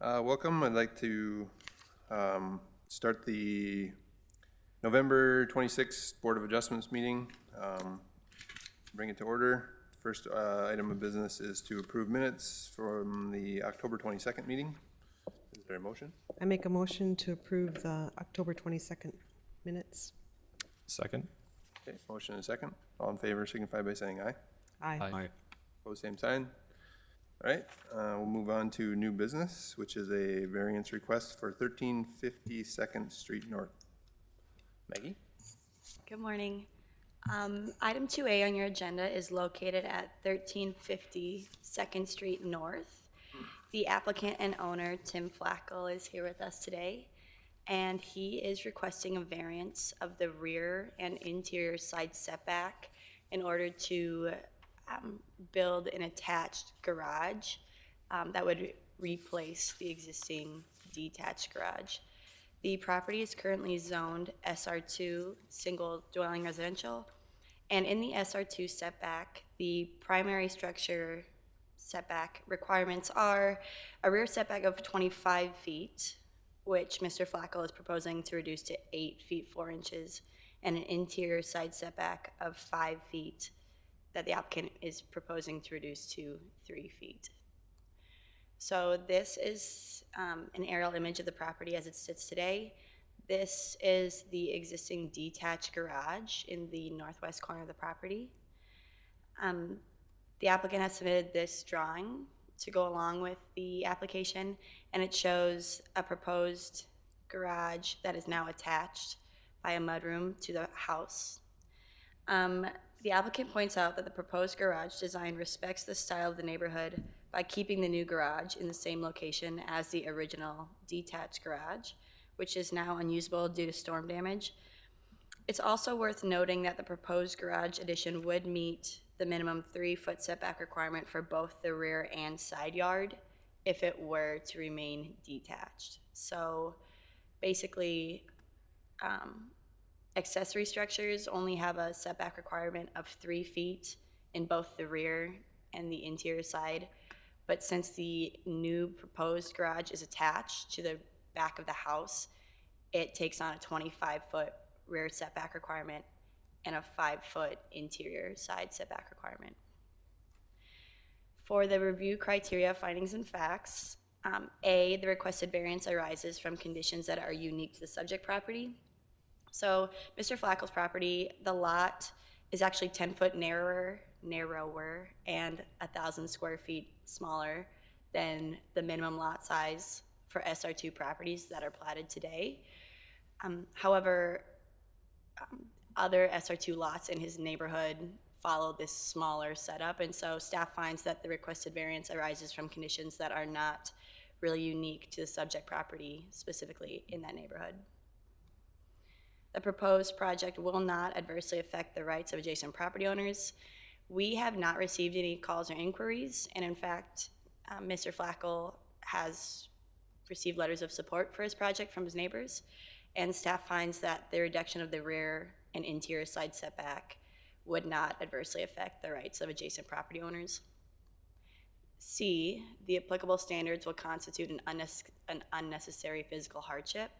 Welcome. I'd like to start the November 26th Board of Adjustments meeting. Bring it to order. First item of business is to approve minutes from the October 22nd meeting. Is there a motion? I make a motion to approve the October 22nd minutes. Second. Okay, motion and a second. All in favor signify by saying aye. Aye. Opposed, same sign. All right, we'll move on to new business, which is a variance request for 1350 2nd Street North. Maggie? Good morning. Item 2A on your agenda is located at 1350 2nd Street North. The applicant and owner, Tim Flackel, is here with us today, and he is requesting a variance of the rear and interior side setback in order to build an attached garage that would replace the existing detached garage. The property is currently zoned SR2, single dwelling residential, and in the SR2 setback, the primary structure setback requirements are a rear setback of 25 feet, which Mr. Flackel is proposing to reduce to 8 feet 4 inches, and an interior side setback of 5 feet that the applicant is proposing to reduce to 3 feet. So this is an aerial image of the property as it sits today. This is the existing detached garage in the northwest corner of the property. The applicant has submitted this drawing to go along with the application, and it shows a proposed garage that is now attached by a mudroom to the house. The applicant points out that the proposed garage design respects the style of the neighborhood by keeping the new garage in the same location as the original detached garage, which is now unusable due to storm damage. It's also worth noting that the proposed garage addition would meet the minimum 3-foot setback requirement for both the rear and side yard if it were to remain detached. So basically, accessory structures only have a setback requirement of 3 feet in both the rear and the interior side. But since the new proposed garage is attached to the back of the house, it takes on a 25-foot rear setback requirement and a 5-foot interior side setback requirement. For the review criteria, findings, and facts, A, the requested variance arises from conditions that are unique to the subject property. So Mr. Flackel's property, the lot is actually 10 foot narrower, and 1,000 square feet smaller than the minimum lot size for SR2 properties that are platted today. However, other SR2 lots in his neighborhood follow this smaller setup, and so staff finds that the requested variance arises from conditions that are not really unique to the subject property specifically in that neighborhood. The proposed project will not adversely affect the rights of adjacent property owners. We have not received any calls or inquiries, and in fact, Mr. Flackel has received letters of support for his project from his neighbors, and staff finds that the reduction of the rear and interior side setback would not adversely affect the rights of adjacent property owners. C, the applicable standards will constitute an unnecessary physical hardship.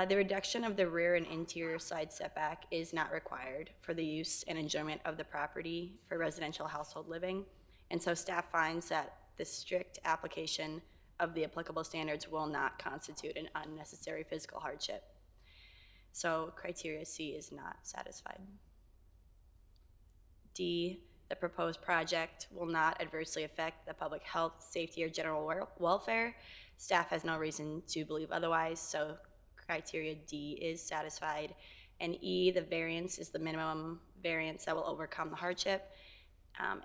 The reduction of the rear and interior side setback is not required for the use and enjoyment of the property for residential household living, and so staff finds that the strict application of the applicable standards will not constitute an unnecessary physical hardship. So criteria C is not satisfied. D, the proposed project will not adversely affect the public health, safety, or general welfare. Staff has no reason to believe otherwise, so criteria D is satisfied. And E, the variance is the minimum variance that will overcome the hardship,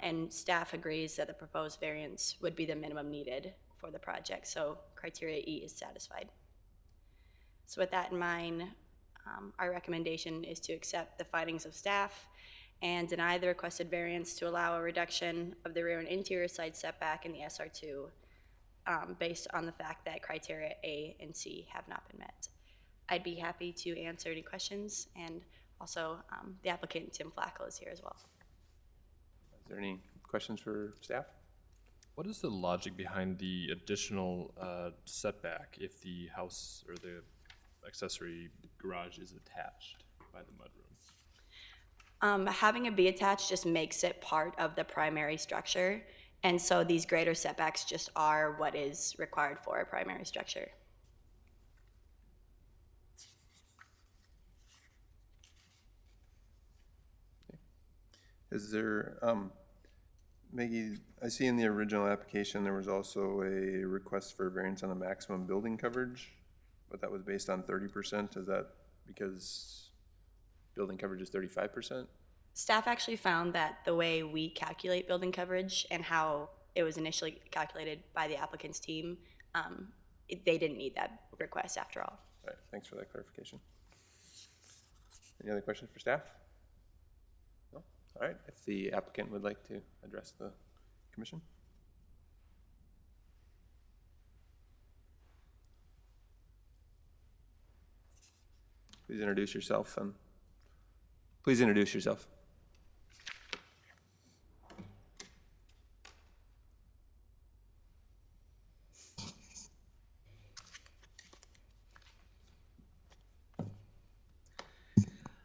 and staff agrees that the proposed variance would be the minimum needed for the project, so criteria E is satisfied. So with that in mind, our recommendation is to accept the findings of staff and deny the requested variance to allow a reduction of the rear and interior side setback in the SR2 based on the fact that criteria A and C have not been met. I'd be happy to answer any questions, and also the applicant, Tim Flackel, is here as well. Is there any questions for staff? What is the logic behind the additional setback if the house or the accessory garage is attached by the mudroom? Having it be attached just makes it part of the primary structure, and so these greater setbacks just are what is required for a primary structure. Is there, Maggie, I see in the original application, there was also a request for variance on the maximum building coverage, but that was based on 30%. Is that because building coverage is 35%? Staff actually found that the way we calculate building coverage and how it was initially calculated by the applicant's team, they didn't need that request after all. All right, thanks for that clarification. Any other questions for staff? No? All right, if the applicant would like to address the commission. Please introduce yourself.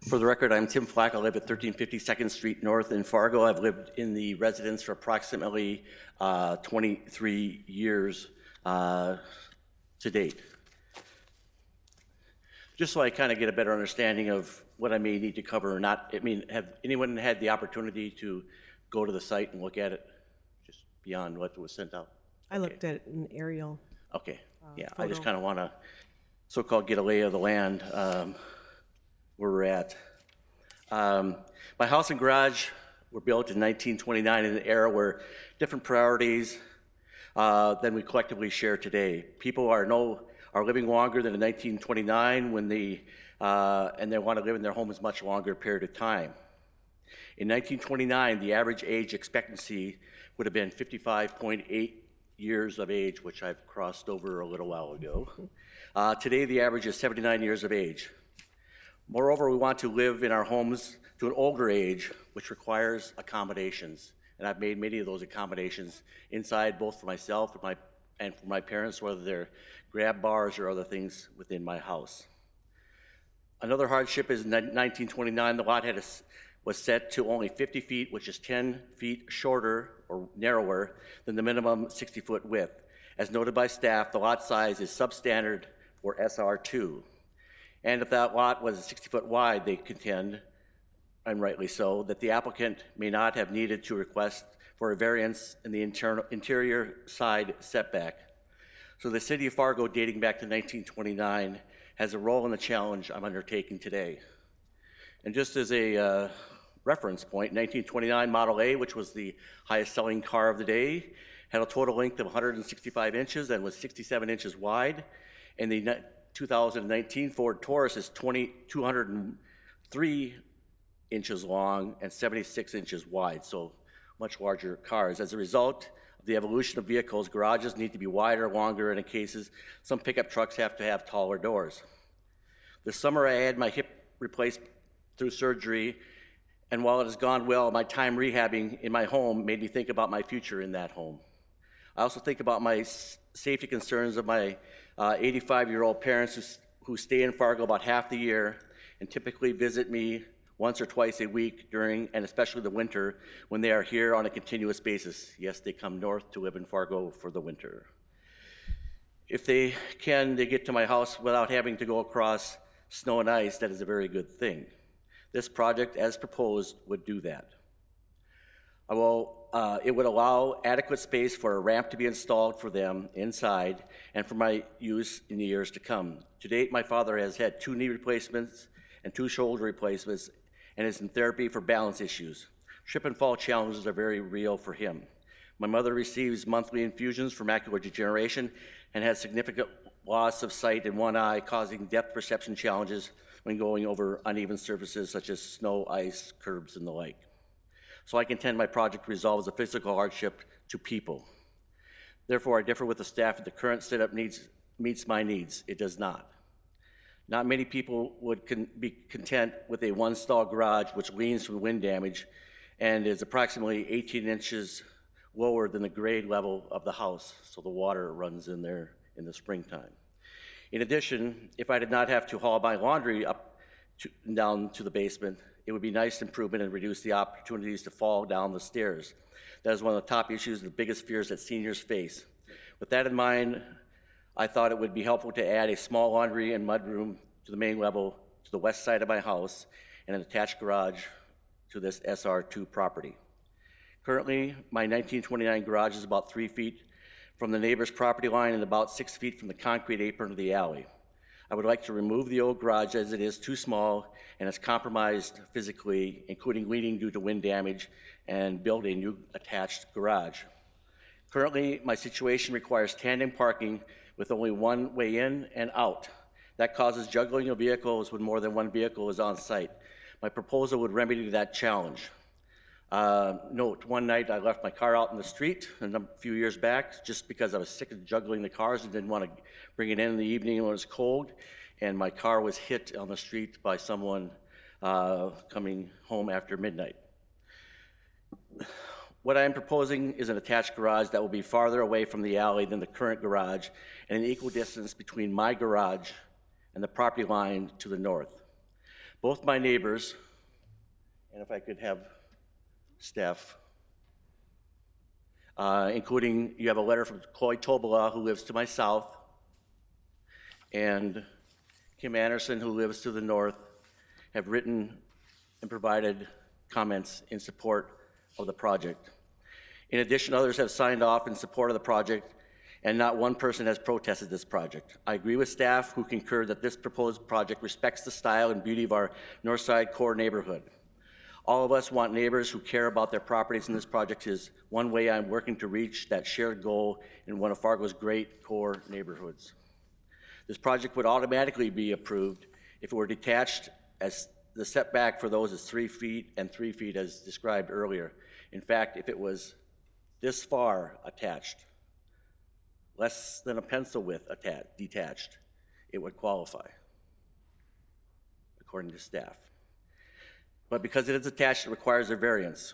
For the record, I'm Tim Flack. I live at 1350 2nd Street North in Fargo. I've lived in the residence for approximately 23 years to date. Just so I kind of get a better understanding of what I may need to cover or not, I mean, have anyone had the opportunity to go to the site and look at it, just beyond what was sent out? I looked at an aerial. Okay, yeah, I photo. just kind of want to so-called get a lay of the land where we're at. My house and garage were built in 1929 in an era where different priorities than we collectively share today. People are living longer than in 1929 when and they want to live in their homes much longer period of time. In 1929, the average age expectancy would have been 55.8 years of age, which I've crossed over a little while ago. Today, the average is 79 years of age. Moreover, we want to live in our homes to an older age, which requires accommodations. And I've made many of those accommodations inside, both for myself and for my parents, whether they're grab bars or other things within my house. Another hardship is in 1929, the lot was set to only 50 feet, which is 10 feet shorter or narrower than the minimum 60-foot width. As noted by staff, the lot size is substandard for SR2. And if that lot was 60 foot wide, they contend, and rightly so, that the applicant may not have needed to request for a variance in the interior side setback. So the city of Fargo, dating back to 1929, has a role in the challenge I'm undertaking today. And just as a reference point, 1929 Model A, which was the highest selling car of the day, had a total length of 165 inches and was 67 inches wide. And the 2019 Ford Taurus is 203 inches long and 76 inches wide, so much larger cars. As a result of the evolution of vehicles, garages need to be wider, longer, and in cases, some pickup trucks have to have taller doors. This summer, I had my hip replaced through surgery, and while it has gone well, my time rehabbing in my home made me think about my future in that home. I also think about my safety concerns of my 85-year-old parents who stay in Fargo about half the year and typically visit me once or twice a week during, and especially the winter, when they are here on a continuous basis. Yes, they come north to live in Fargo for the winter. If they get to my house without having to go across snow and ice. That is a very good thing. This project, as proposed, would do that. It would allow adequate space for a ramp to be installed for them inside and for my use in the years to come. To date, my father has had 2 knee replacements and 2 shoulder replacements and is in therapy for balance issues. Trip and fall challenges are very real for him. My mother receives monthly infusions for macular degeneration and has significant loss of sight in one eye, causing depth perception challenges when going over uneven surfaces such as snow, ice, curbs, and the like. So I contend my project resolves a physical hardship to people. Therefore, I differ with the staff that the current setup meets my needs. It does not. Not many people would be content with a one-stall garage which leans from wind damage and is approximately 18 inches lower than the grade level of the house, so the water runs in there in the springtime. In addition, if I did not have to haul my laundry up down to the basement, it would be a nice improvement and reduce the opportunities to fall down the stairs. That is one of the top issues and the biggest fears that seniors face. With that in mind, I thought it would be helpful to add a small laundry and mudroom to the main level to the west side of my house and an attached garage to this SR2 property. Currently, my 1929 garage is about 3 feet from the neighbor's property line and about 6 feet from the concrete apron of the alley. I would like to remove the old garage as it is too small and is compromised physically, including leaning due to wind damage, and build a new attached garage. Currently, my situation requires tandem parking with only one way in and out. That causes juggling of vehicles when more than one vehicle is on site. My proposal would remedy that challenge. Note, one night I left my car out in the street a few years back just because I was sick of juggling the cars and didn't want to bring it in the evening when it was cold, and my car was hit on the street by someone coming home after midnight. What I am proposing is an attached garage that will be farther away from the alley than the current garage and an equal distance between my garage and the property line to the north. Both my neighbors, and if I could have staff, including, you have a letter from Chloe Tobola, who lives to my south, and Kim Anderson, who lives to the north, have written and provided comments in support of the project. In addition, others have signed off in support of the project, and not one person has protested this project. I agree with staff who concur that this proposed project respects the style and beauty of our Northside core neighborhood. All of us want neighbors who care about their properties, and this project is one way I'm working to reach that shared goal in one of Fargo's great core neighborhoods. This project would automatically be approved if it were detached, as the setback for those is 3 feet and 3 feet as described earlier. In fact, if it was this far attached, less than a pencil width detached, it would qualify, according to staff. But because it is attached, it requires a variance.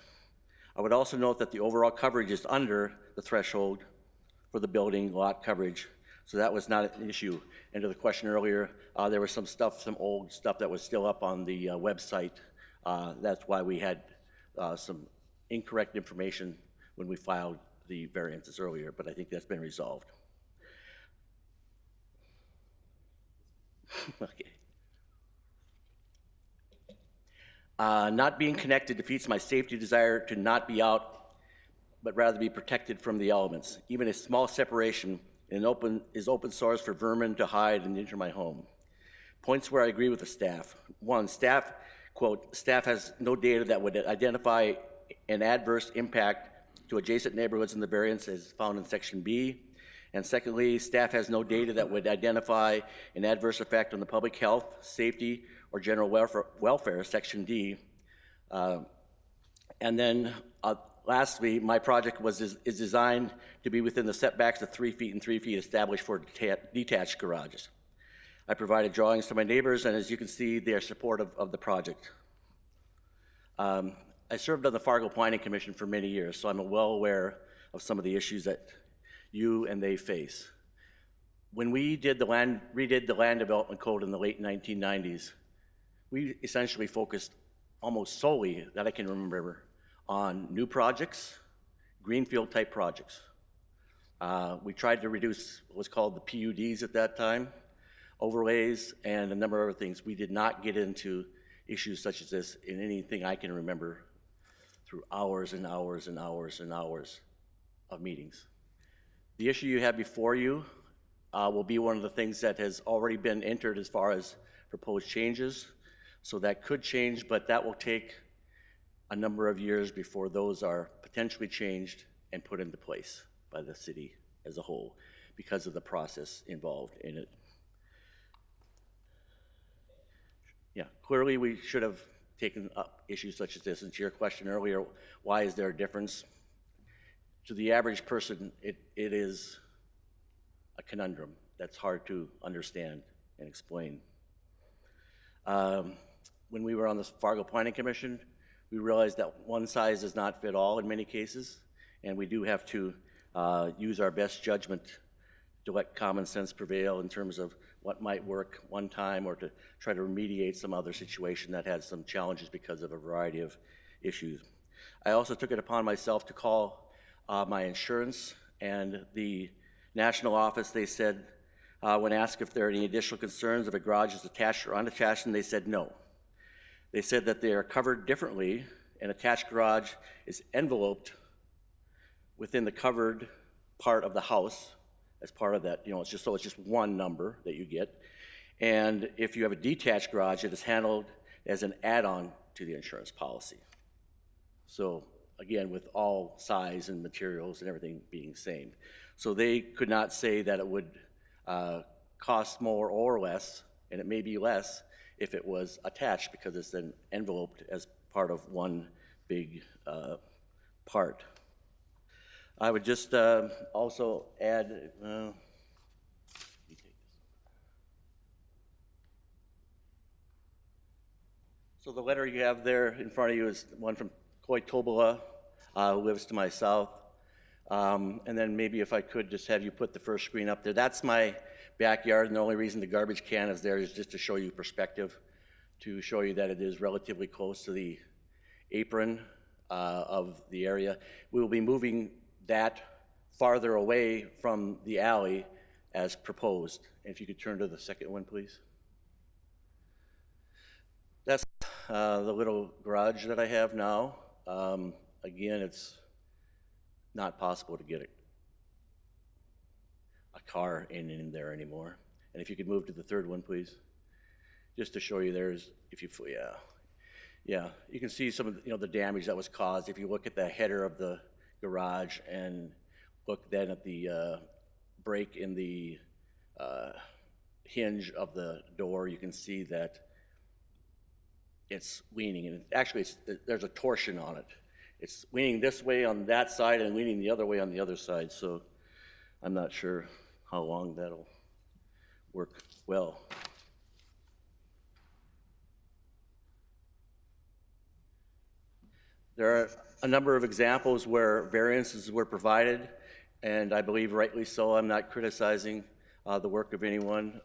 I would also note that the overall coverage is under the threshold for the building lot coverage, so that was not an issue. And to the question earlier, there was some old stuff that was still up on the website. That's why we had some incorrect information when we filed the variances earlier, but I think that's been resolved. Okay. Not being connected defeats my safety desire to not be out, but rather be protected from the elements. Even a small separation is open source for vermin to hide and enter my home. Points where I agree with the staff. One, staff, quote, staff has no data that would identify an adverse impact to adjacent neighborhoods in the variance as found in section B. And secondly, staff has no data that would identify an adverse effect on the public health, safety, or general welfare, section D. And then lastly, my project is designed to be within the setbacks of 3 feet and 3 feet established for detached garages. I provided drawings to my neighbors, and as you can see, they are supportive of the project. I served on the Fargo Planning Commission for many years, so I'm well aware of some of the issues that you and they face. When we redid the land development code in the late 1990s, we essentially focused almost solely, that I can remember, on new projects, greenfield type projects. We tried to reduce what was called the PUDs at that time, overlays, and a number of other things. We did not get into issues such as this in anything I can remember through hours and hours and hours and hours of meetings. The issue you have before you will be one of the things that has already been entered as far as proposed changes. So that could change, but that will take a number of years before those are potentially changed and put into place by the city as a whole because of the process involved in it. Yeah, clearly we should have taken up issues such as this. And to your question earlier, why is there a difference? To the average person, it is a conundrum that's hard to understand and explain. When we were on the Fargo Planning Commission, we realized that one size does not fit all in many cases, and we do have to use our best judgment to let common sense prevail in terms of what might work one time or to try to remediate some other situation that had some challenges because of a variety of issues. I also took it upon myself to call my insurance, and the national office, they said, when asked if there are any additional concerns if a garage is attached or unattached, and they said no. They said that they are covered differently. An attached garage is enveloped within the covered part of the house as part of that, it's just one number that you get. And if you have a detached garage, it is handled as an add-on to the insurance policy. So again, with all size and materials and everything being the same. So they could not say that it would cost more or less, and it may be less if it was attached because it's then enveloped as part of one big part. I would just also add, so the letter you have there in front of you is one from Coy Tobola, who lives to my south. And then maybe if I could just have you put the first screen up there. That's my backyard, and the only reason the garbage can is there is just to show you perspective, to show you that it is relatively close to the apron of the area. We will be moving that farther away from the alley as proposed. And if you could turn to the second one, please. That's the little garage that I have now. Again, it's not possible to get a car in there anymore. And if you could move to the third one, please. Just to show you there's, yeah, you can see some of the damage that was caused. If you look at the header of the garage and look then at the break in the hinge of the door, you can see that it's leaning, and actually there's a torsion on it. It's leaning this way on that side and leaning the other way on the other side, so I'm not sure how long that'll work well. There are a number of examples where variances were provided, and I believe rightly so. I'm not criticizing the work of anyone,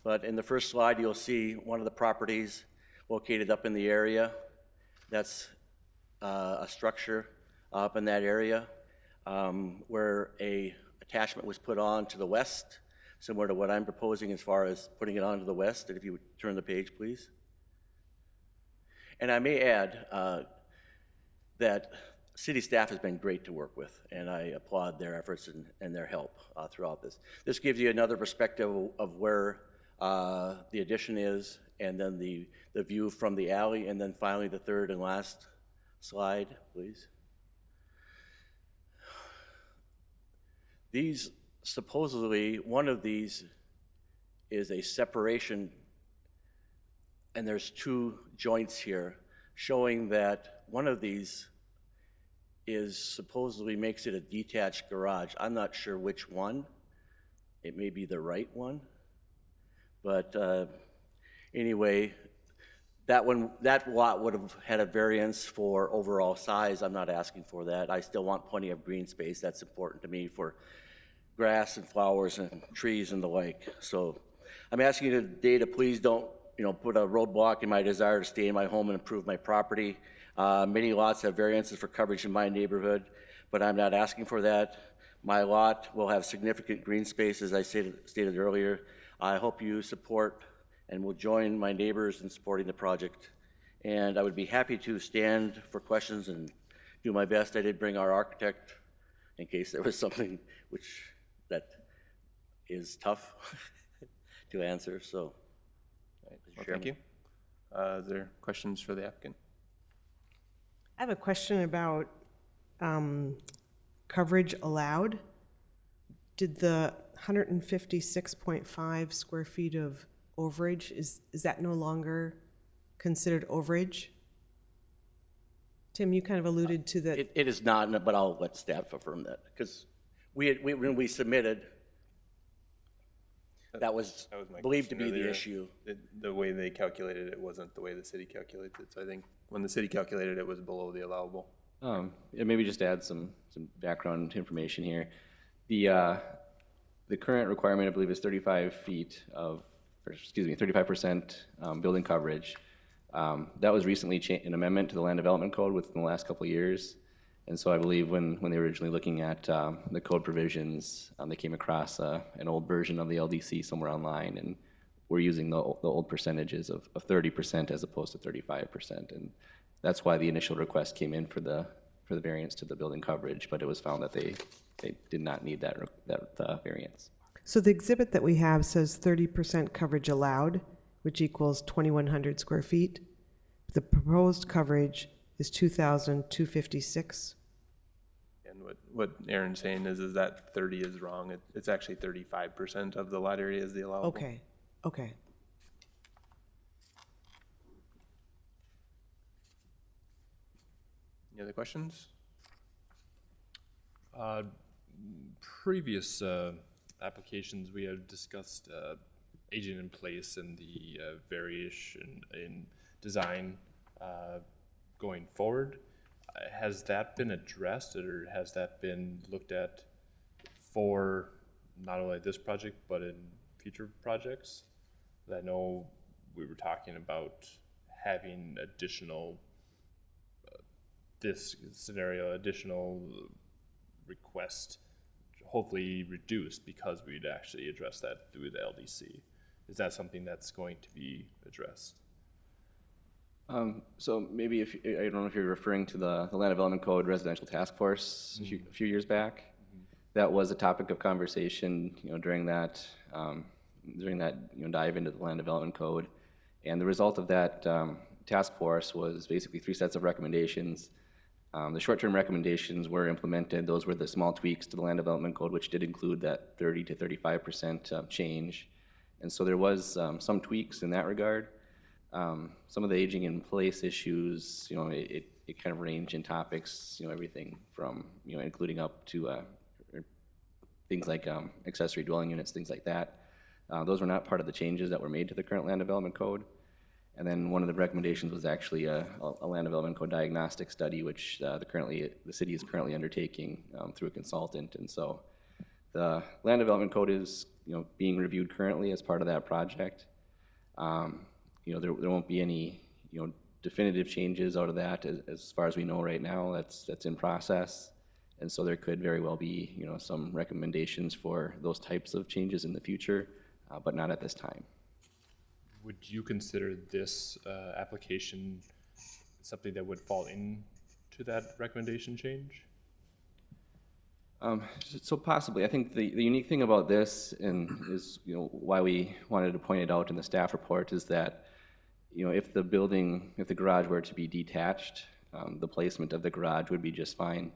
but in the first slide you'll see one of the properties located up in the area. That's a structure up in that area where a attachment was put on to the west, similar to what I'm proposing as far as putting it on to the west. And if you would turn the page, please. And I may add that city staff has been great to work with, and I applaud their efforts and their help throughout this. This gives you another perspective of where the addition is, and then the view from the alley, and then finally the third and last slide, please. These, supposedly, one of these is a separation, and there's two joints here, showing that one of these is supposedly makes it a detached garage. I'm not sure which one. It may be the right one, but anyway, that lot would have had a variance for overall size. I'm not asking for that. I still want plenty of green space. That's important to me for grass and flowers and trees and the like. So I'm asking you today to please don't put a roadblock in my desire to stay in my home and improve my property. Many lots have variances for coverage in my neighborhood, but I'm not asking for that. My lot will have significant green space, as I stated earlier. I hope you support and will join my neighbors in supporting the project. And I would be happy to stand for questions and do my best. I did bring our architect in case there was something that is tough to answer. So, Well, thank you. Is there questions for the applicant? I have a question about coverage allowed. Did the 156.5 square feet of overage, is that no longer considered overage? Tim, you kind of alluded to that. It is not, but I'll let staff affirm that, because when we submitted, that was my believed to question be the earlier. issue. The way they calculated it wasn't the way the city calculates it. So I think when the city calculated it was below the allowable. Yeah, maybe just add some background information here. The current requirement, I believe, is 35% building coverage. That was recently an amendment to the Land Development Code within the last couple of years. And so I believe when they were originally looking at the code provisions, they came across an old version of the LDC somewhere online, and we're using the old percentages of 30% as opposed to 35%. And that's why the initial request came in for the variance to the building coverage, but it was found that they did not need that variance. So the exhibit that we have says 30% coverage allowed, which equals 2,100 square feet. The proposed coverage is 2,256. And what Aaron's saying is that 30 is wrong. It's actually 35% of the lot area is the allowable. Okay, okay. Any other questions? Previous applications, we have discussed aging in place and the variation in design going forward. Has that been addressed, or has that been looked at for not only this project but in future projects? I know we were talking about having additional this scenario, additional request, hopefully reduced, because we'd actually address that through the LDC. Is that something that's going to be addressed? So maybe I don't know if you're referring to the Land Development Code Residential Task Force a few years back. That was a topic of conversation, during that dive into the Land Development Code, and the result of that task force was basically 3 sets of recommendations. The short-term recommendations were implemented. Those were the small tweaks to the Land Development Code, which did include that 30 to 35% change. And so there was some tweaks in that regard. Some of the aging in place issues, it kind of range in topics, everything from, including up to things like accessory dwelling units, things like that. Those were not part of the changes that were made to the current Land Development Code. And then one of the recommendations was actually a Land Development Code diagnostic study, which the city is currently undertaking through a consultant. And so the Land Development Code is being reviewed currently as part of that project. There won't be any definitive changes out of that as far as we know right now. That's in process. And so there could very well be some recommendations for those types of changes in the future, but not at this time. Would you consider this application something that would fall into that recommendation change? So possibly. I think the unique thing about this, and is why we wanted to point it out in the staff report, is that if the garage were to be detached, the placement of the garage would be just fine.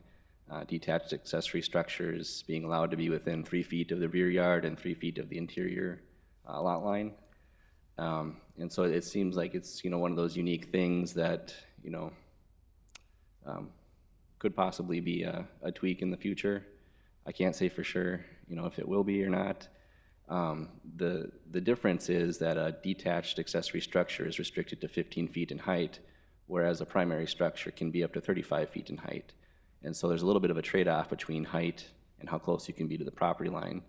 Detached accessory structures being allowed to be within 3 feet of the rear yard and 3 feet of the interior lot line. And so it seems like it's one of those unique things that could possibly be a tweak in the future. I can't say for sure if it will be or not. The difference is that a detached accessory structure is restricted to 15 feet in height, whereas a primary structure can be up to 35 feet in height. And so there's a little bit of a trade-off between height and how close you can be to the property line.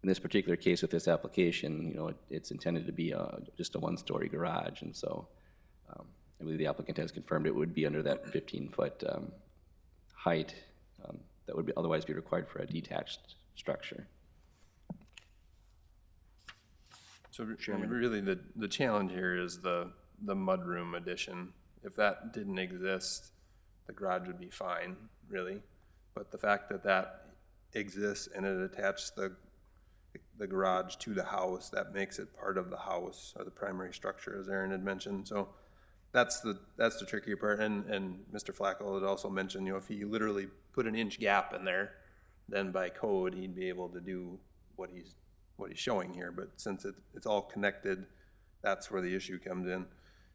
In this particular case with this application, it's intended to be just a one-story garage, and so I believe the applicant has confirmed it would be under that 15-foot height that would otherwise be required for a detached structure. So really the challenge here is the mudroom addition. If that didn't exist, the garage would be fine, really. But the fact that that exists and it attaches the garage to the house, that makes it part of the house or the primary structure, as Aaron had mentioned. So that's the trickier part. And Mr. Flacco had also mentioned, if he literally put an inch gap in there, then by code he'd be able to do what he's showing here. But since it's all connected, that's where the issue comes in.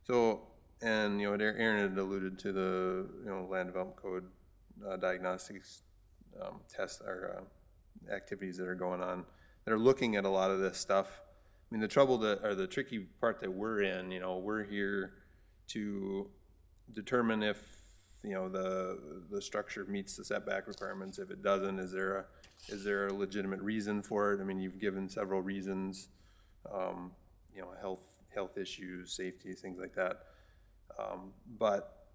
So, and Aaron had alluded to the Land Development Code diagnostics tests or activities that are going on. They're looking at a lot of this stuff. I mean, the tricky part that we're in, we're here to determine if the structure meets the setback requirements. If it doesn't, is there a legitimate reason for it? I mean, you've given several reasons, health issues, safety, things like that. But,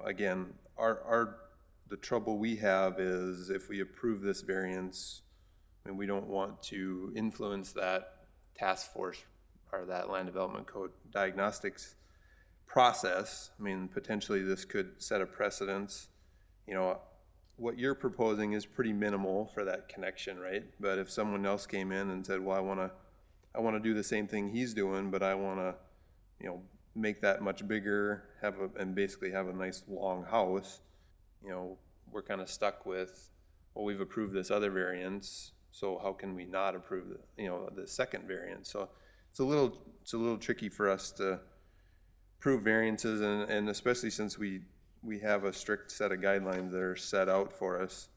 again, the trouble we have is if we approve this variance, I mean, we don't want to influence that task force or that land development code diagnostics process. I mean, potentially this could set a precedence. What you're proposing is pretty minimal for that connection, right? But if someone else came in and said, well, I want to do the same thing he's doing, but I want to, make that much bigger, and basically have a nice long house, we're kind of stuck with, well, we've approved this other variance, so how can we not approve the second variance? So it's a little tricky for us to approve variances, and especially since we have a strict set of guidelines that are set out for us.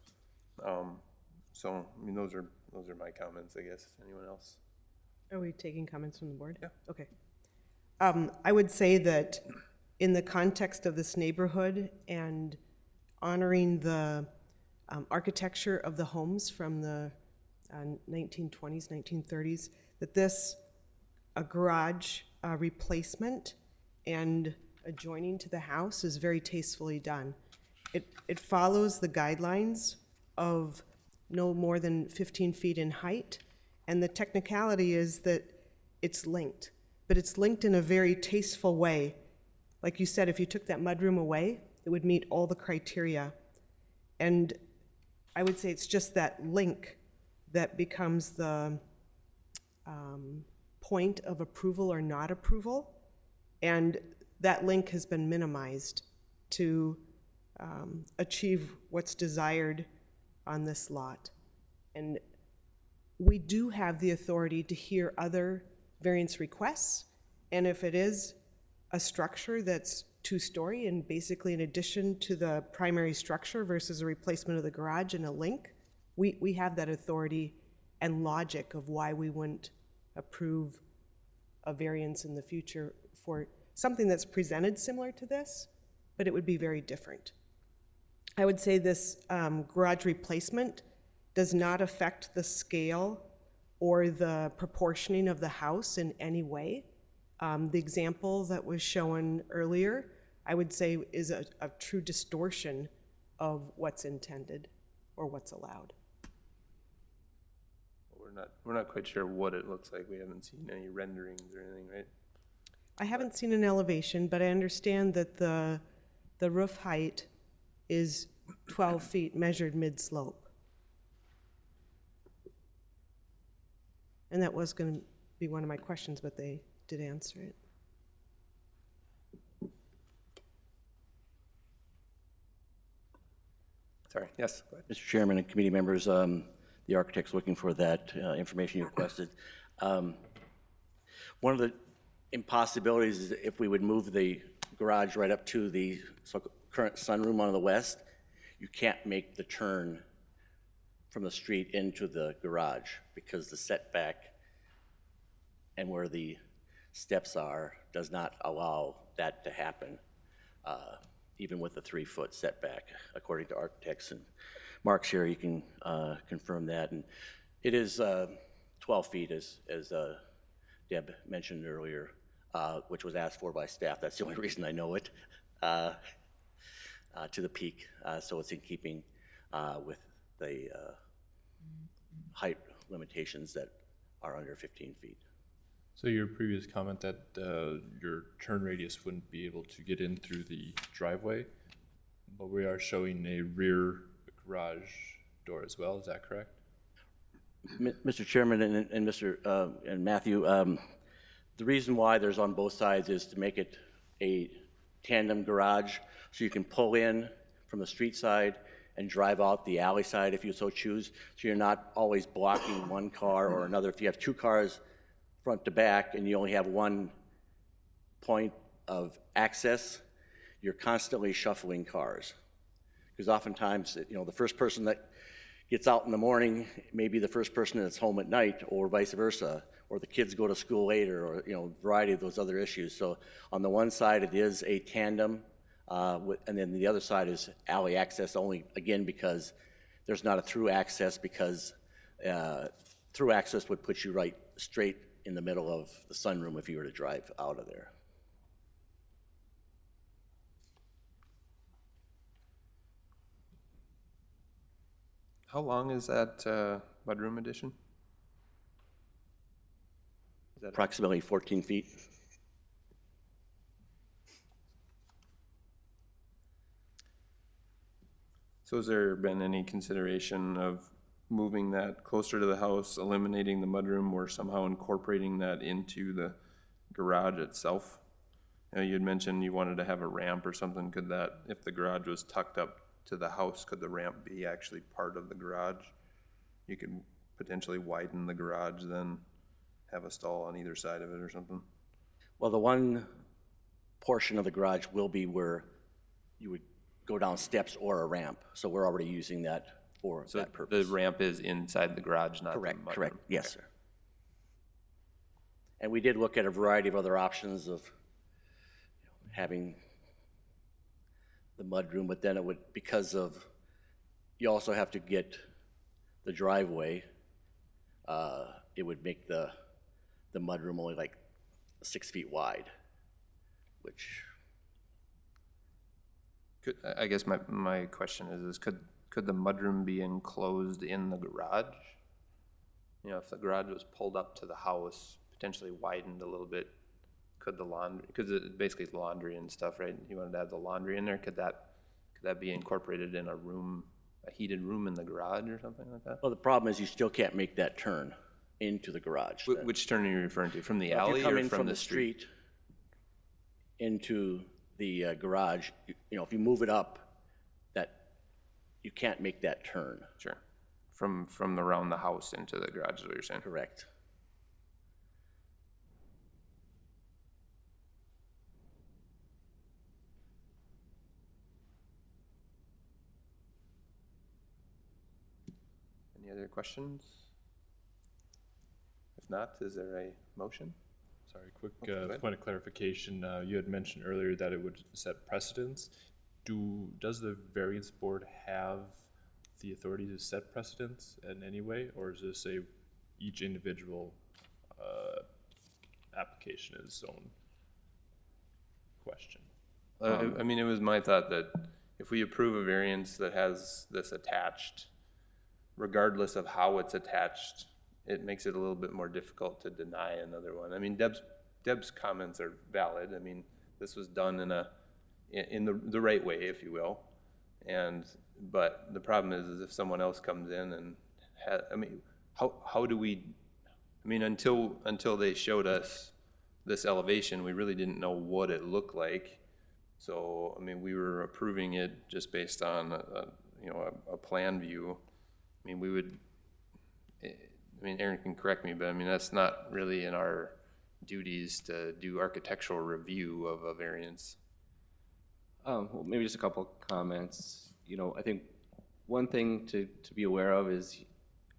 So I mean, those are my comments, I guess. Anyone else? Are we taking comments from the board? Yeah. Okay. I would say that in the context of this neighborhood and honoring the architecture of the homes from the 1920s, 1930s, that a garage replacement and adjoining to the house is very tastefully done. It follows the guidelines of no more than 15 feet in height, and the technicality is that it's linked, but it's linked in a very tasteful way. Like you said, if you took that mudroom away, it would meet all the criteria. And I would say it's just that link that becomes the point of approval or not approval. And that link has been minimized to achieve what's desired on this lot. And we do have the authority to hear other variance requests, and if it is a structure that's two-story and basically in addition to the primary structure versus a replacement of the garage and a link, we have that authority and logic of why we wouldn't approve a variance in the future for something that's presented similar to this, but it would be very different. I would say this garage replacement does not affect the scale or the proportioning of the house in any way. The example that was shown earlier, I would say, is a true distortion of what's intended or what's allowed. We're not quite sure what it looks like. We haven't seen any renderings or anything, right? I haven't seen an elevation, but I understand that the roof height is 12 feet measured mid-slope. And that was going to be one of my questions, but they did answer it. Sorry, yes, go ahead. Mr. Chairman and committee members, the architect's looking for that information you requested. One of the impossibilities is if we would move the garage right up to the current sunroom on the west, you can't make the turn from the street into the garage because the setback and where the steps are does not allow that to happen, even with the 3-foot setback, according to architects. And Mark's here, he can confirm that. And it is 12 feet, as Deb mentioned earlier, which was asked for by staff. That's the only reason I know it, to the peak. So it's in keeping with the height limitations that are under 15 feet. So your previous comment that your turn radius wouldn't be able to get in through the driveway, but we are showing a rear garage door as well, is that correct? Mr. Chairman and Mr. and Matthew, the reason why there's on both sides is to make it a tandem garage so you can pull in from the street side and drive out the alley side if you so choose. So you're not always blocking one car or another. If you have 2 cars front to back and you only have one point of access, you're constantly shuffling cars. Because oftentimes, the first person that gets out in the morning may be the first person that's home at night, or vice versa, or the kids go to school later, or a variety of those other issues. So on the one side, it is a tandem And then the other side is alley access only, again, because there's not a through access, because through access would put you right straight in the middle of the sunroom if you were to drive out of there. How long is that mudroom addition? Is that Approximately 14 feet. So has there been any consideration of moving that closer to the house, eliminating the mudroom, or somehow incorporating that into the garage itself? You know, you had mentioned you wanted to have a ramp or something. Could that, if the garage was tucked up to the house, could the ramp be actually part of the garage? You could potentially widen the garage, then have a stall on either side of it or something. Well, the one portion of the garage will be where you would go down steps or a ramp, so we're already using that for So that purpose. the ramp is inside the garage, not the Correct, mudroom. correct, yes, sir. And we did look at a variety of other options of having the mudroom, but then it would, because of, you also have to get the driveway, it would make the mudroom only like 6 feet wide, which, I guess my question is could the mudroom be enclosed in the garage? You know, if the garage was pulled up to the house, potentially widened a little bit, could the laundry, because it basically is laundry and stuff, right? You wanted to have the laundry in there, could that be incorporated in a room, a heated room in the garage or something like that? well, the problem is you still can't make that turn into the garage. then. Which turn are you referring to, from the If alley you're coming or from the street? into the garage, you know, if you move it up, that you can't make that turn. Sure, from around the house into the garage is what you're saying? Correct. Any other questions? If not, is there a motion? Sorry, quick go ahead. point of clarification. You had mentioned earlier that it would set precedents. Does the variance board have the authority to set precedents in any way, or is this each individual application is its own question? I mean, it was my thought that if we approve a variance that has this attached, regardless of how it's attached, it makes it a little bit more difficult to deny another one. I mean, Deb's comments are valid. I mean, this was done in the right way, if you will. But the problem is if someone else comes in and how do we, I mean, until they showed us this elevation, we really didn't know what it looked like. So, I mean, we were approving it just based on a plan view. I mean, Aaron can correct me, but I mean, that's not really in our duties to do architectural review of a variance. Well, maybe just a couple comments. You know, I think one thing to be aware of is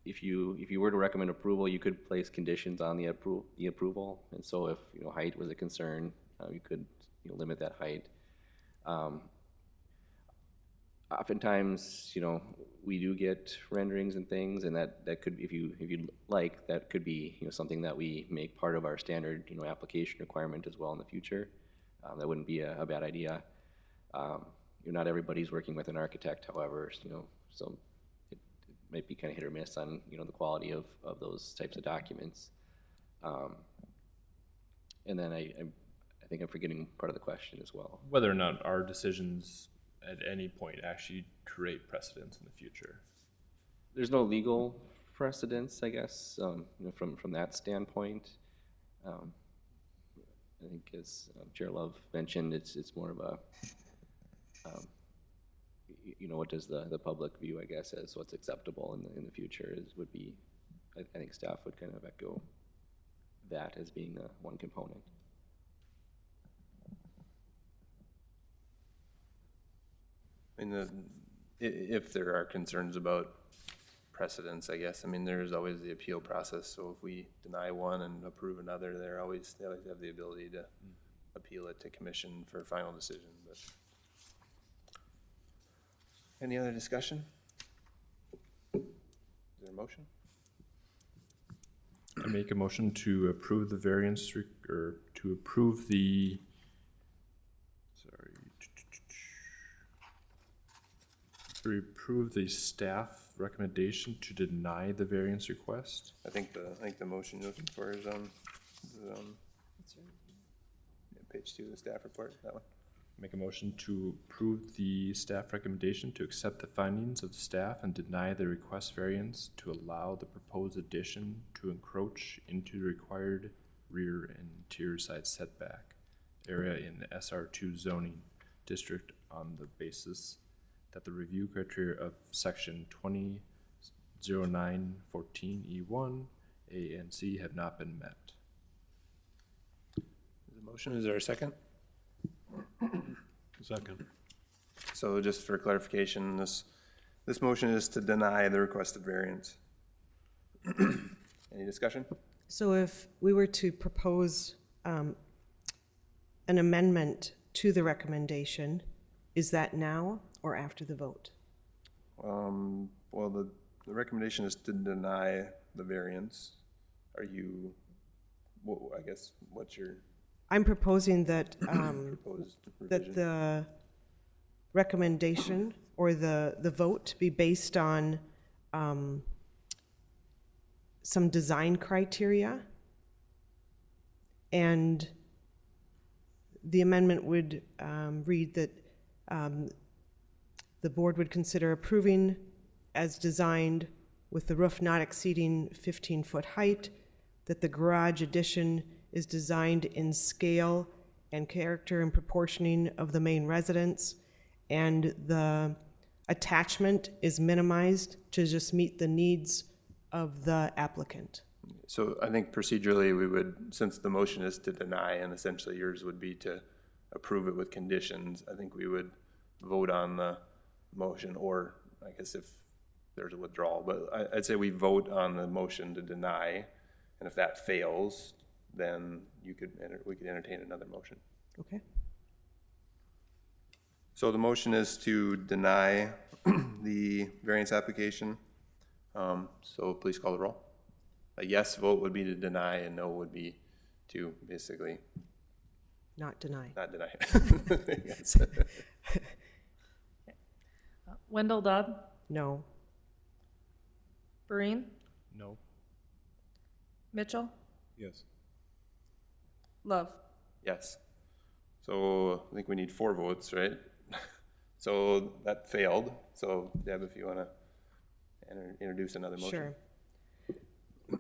if you were to recommend approval, you could place conditions on the approval. And so if, you know, height was a concern, you could, you know, limit that height. Oftentimes, you know, we do get renderings and things, and that could, if you'd like, that could be, you know, something that we make part of our standard, you know, application requirement as well in the future. That wouldn't be a bad idea. You know, not everybody's working with an architect, however, you know, so it might be kind of hit or miss on, you know, the quality of those types of documents. And then I think I'm forgetting part of the question as well. Whether or not our decisions at any point actually create precedents in the future. There's no legal precedence, I guess, you know, from that standpoint. I think as Chair Love mentioned, it's more of a, you know, what does the public view, I guess, as what's acceptable in the future would be, I think staff would kind of echo that as being one component. I mean, if there are concerns about precedents, I guess, I mean, there's always the appeal process. So if we deny one and approve another, they always have the ability to appeal it to commission for a final decision. But Any other discussion? Is there a motion? I make a motion to approve the variance, or to approve the, sorry, to approve the staff recommendation to deny the variance request. I think the motion you're looking for is on, yeah, page 2 of the staff report, that one. Make a motion to approve the staff recommendation to accept the findings of staff and deny the request variance to allow the proposed addition to encroach into the required rear and interior side setback area in the SR2 zoning district on the basis that the review criteria of section 200914E1 A and C have not been met. The motion, is there a second? Second. So just for clarification, this motion is to deny the requested variance. Any discussion? So if we were to propose an amendment to the recommendation, is that now or after the vote? Well, the recommendation is to deny the variance. Are you, I guess, what's your I'm proposing that, proposed that revision? the recommendation or the vote be based on some design criteria. And the amendment would read that the board would consider approving as designed with the roof not exceeding 15-foot height, that the garage addition is designed in scale and character and proportioning of the main residence, and the attachment is minimized to just meet the needs of the applicant. So I think procedurally we would, since the motion is to deny and essentially yours would be to approve it with conditions, I think we would vote on the motion, or I guess if there's a withdrawal, but I'd say we vote on the motion to deny, and if that fails, then we could entertain another motion. Okay? So the motion is to deny the variance application. So please call the roll. A yes vote would be to deny, and no would be to basically Not deny. not deny. Yes. Wendell Dobb, No. Breen, No. Mitchell, Yes. Love. Yes. So I think we need 4 votes, right? So that failed. So Deb, if you want to introduce another motion. Sure.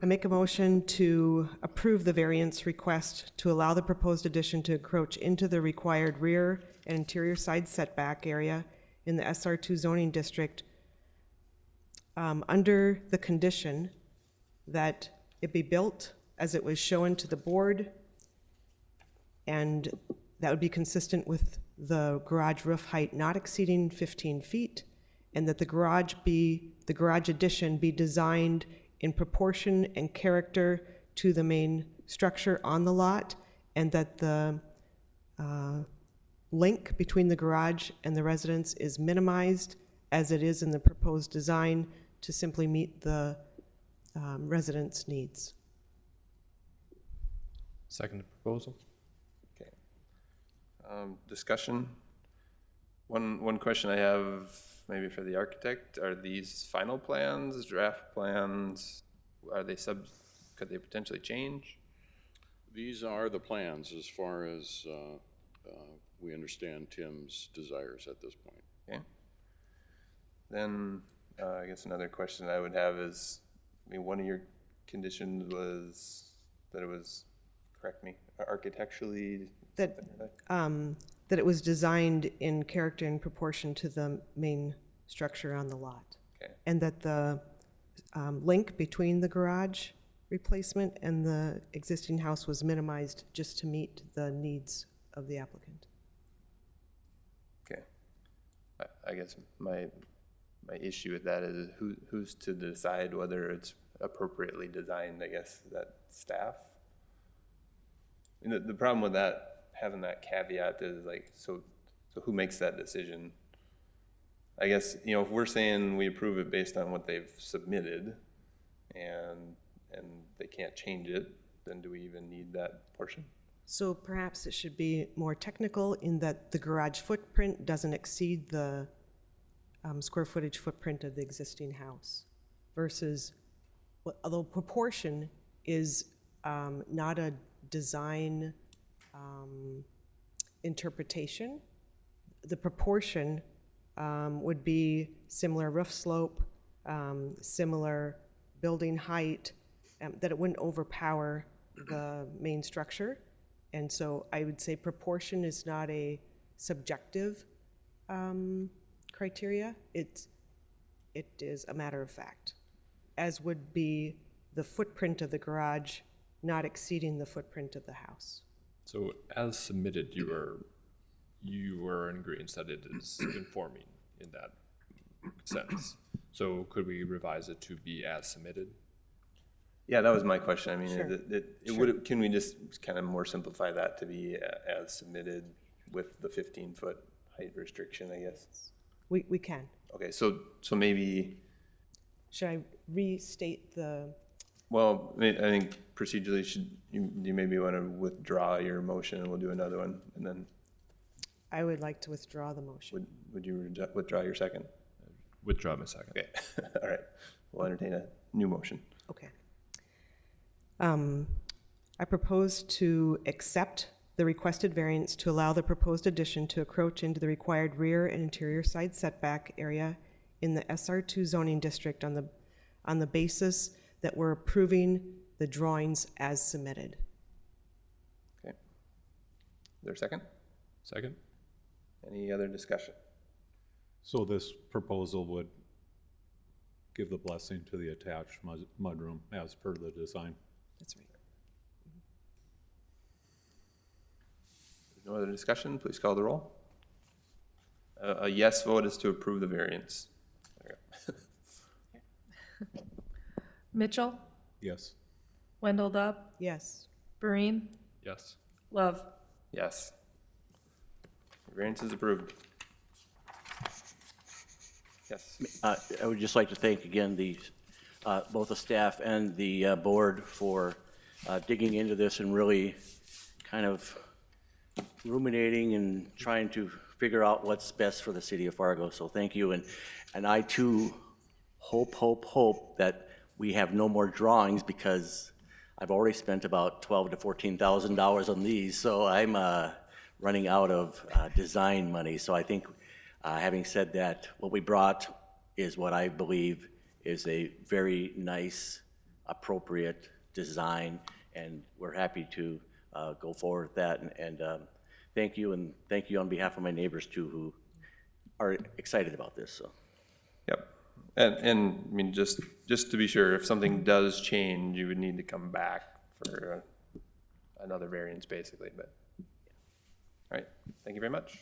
I make a motion to approve the variance request to allow the proposed addition to encroach into the required rear and interior side setback area in the SR2 zoning district under the condition that it be built as it was shown to the board, and that would be consistent with the garage roof height not exceeding 15 feet, and that the garage addition be designed in proportion and character to the main structure on the lot, and that the link between the garage and the residence is minimized as it is in the proposed design to simply meet the residents' needs. Second proposal? Okay. Discussion. One question I have, maybe for the architect, are these final plans, draft plans, could they potentially change? These are the plans as far as we understand Tim's desires at this point. Okay. Then, I guess another question I would have is, I mean, one of your conditions was that it was, correct me, architecturally? That that it was designed in character and proportion to the main structure on the lot. Okay. And that the link between the garage replacement and the existing house was minimized just to meet the needs of the applicant. Okay. I guess my issue with that is who's to decide whether it's appropriately designed, I guess, is that staff? And the problem with that, having that caveat is like, so who makes that decision? I guess, you know, if we're saying we approve it based on what they've submitted and they can't change it, then do we even need that portion? So perhaps it should be more technical in that the garage footprint doesn't exceed the square footage footprint of the existing house versus, although proportion is not a design interpretation, the proportion would be similar roof slope, similar building height, that it wouldn't overpower the main structure. And so I would say proportion is not a subjective criteria. It is a matter of fact, as would be the footprint of the garage not exceeding the footprint of the house. So as submitted, you are in agreement that it is conforming in that sense. So could we revise it to be as submitted? Yeah, that was my question. I mean, Sure. can we just kind of more simplify that to be as submitted with the 15-foot height restriction, I guess? We can. Okay, so maybe, Should I restate the, well, I think procedurally, you maybe want to withdraw your motion and we'll do another one, and then I would like to withdraw the motion. would you withdraw your second? Withdraw my second. Okay, all right. We'll entertain a new motion. Okay. I propose to accept the requested variance to allow the proposed addition to encroach into the required rear and interior side setback area in the SR2 zoning district on the basis that we're approving the drawings as submitted. Okay. Is there a second? Second? Any other discussion? So this proposal would give the blessing to the attached mudroom as per the design? That's right. No other discussion? Please call the roll. A yes vote is to approve the variance. There we go. Mitchell, Yes. Wendell Dub, Yes. Breen, Yes. Love. Yes. The variance is approved. Yes. I would just like to thank again both the staff and the board for digging into this and really kind of ruminating and trying to figure out what's best for the city of Fargo. So thank you. And I too hope that we have no more drawings because I've already spent about $12,000 to $14,000 on these. So I'm running out of design money. So I think having said that, what we brought is what I believe is a very nice, appropriate design, and we're happy to go forward with that. And thank you, and thank you on behalf of my neighbors too, who are excited about this. So. Yep. And I mean, just to be sure, if something does change, you would need to come back for another variance, basically. But all right, thank you very much.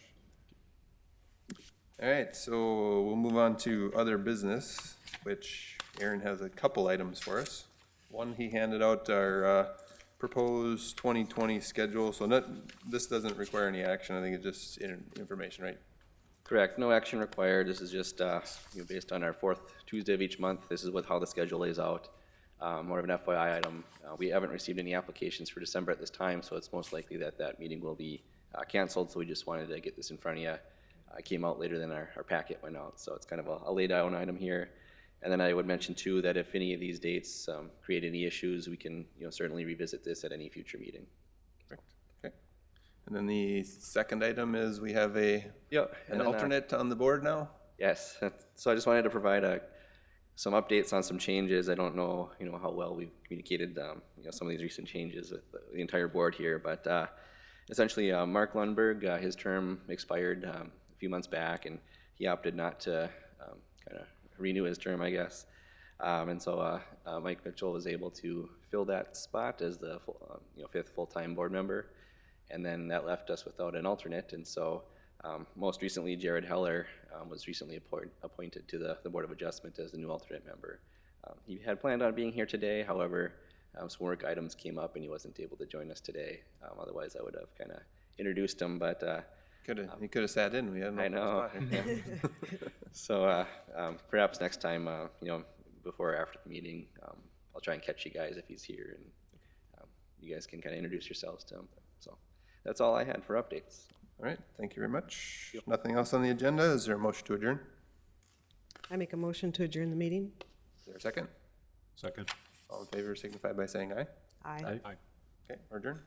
All right, so we'll move on to other business, which Aaron has a couple items for us. One, he handed out our proposed 2020 schedule, so this doesn't require any action. I think it's just information, right? Correct, no action required. This is just based on our fourth Tuesday of each month. This is how the schedule lays out. More of an FYI item. We haven't received any applications for December at this time, so it's most likely that meeting will be canceled, so we just wanted to get this in front of you. It came out later than our packet went out, so it's kind of a laid down item here. And then I would mention too that if any of these dates create any issues, we can certainly revisit this at any future meeting. Correct. Okay. And then the second item is we have an alternate on the board now? Yes, so I just wanted to provide some updates on some changes. I don't know, how well we've communicated, some of these recent changes with the entire board here, but essentially Mark Lundberg, his term expired a few months back, and he opted not to kind of renew his term, I guess. And so Mike Mitchell was able to fill that spot as the fifth full-time board member, and then that left us without an alternate. And so most recently, Jared Heller was recently appointed to the Board of Adjustment as the new alternate member. He had planned on being here today, however, some work items came up and he wasn't able to join us today. Otherwise, I would have kind of introduced him, but He could have sat in, we had I an know. open spot here. So perhaps next time, before or after the meeting, I'll try and catch you guys if he's here, and you guys can kind of introduce yourselves to him. So that's all I had for updates. All right, thank you very much. Nothing else on the agenda. Is there a motion to adjourn? I make a motion to adjourn the meeting. Is there a second? Second. All in favor signify by saying aye. Aye. Aye. Okay, we're adjourned.